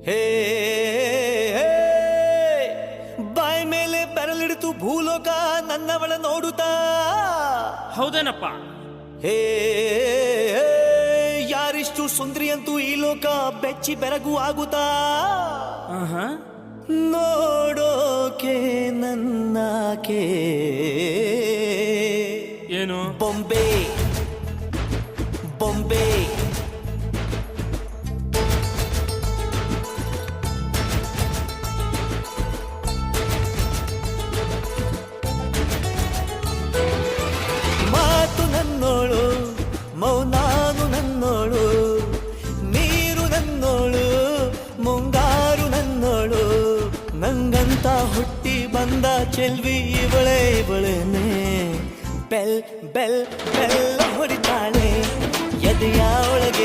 ಹೇ ಬಾಯ್ ಮೇಲೆ ಬೆರಳಿಡಿತು ಭೂಲೋಕ ನನ್ನವಳ ನೋಡುತ್ತಾ. ಹೌದೇನಪ್ಪ? ಹೇ ಯಾರಿಷ್ಟು ಸುಂದ್ರಿ ಅಂತೂ ಈ ಲೋಕ ಬೆಚ್ಚಿ ಬೆರಗು ಆಗುತ್ತಾ. ನೋಡೋಕೆ ನನ್ನಾಕೆ ಏನು ಬೊಂಬೆ ಬೊಂಬೆ ಮಾತು ನನ್ನೋಳು ಮೌನಾನು ನನ್ನೋಳು, ನೀರು ನನ್ನೋಳು ಮುಂಗಾರು ನನ್ನೋಳು, ನಂಗಂತ ಹುಟ್ಟಿ ಬಂದ ಚೆಲ್ವಿ ಇವಳೇ ಇವಳೇನೆ. ಬೆಲ್ ಬೆಲ್ ಬೆಲ್ಲ ಹೊಡಿತಾಳೆ ಎದೆಯ ಒಳಗೆ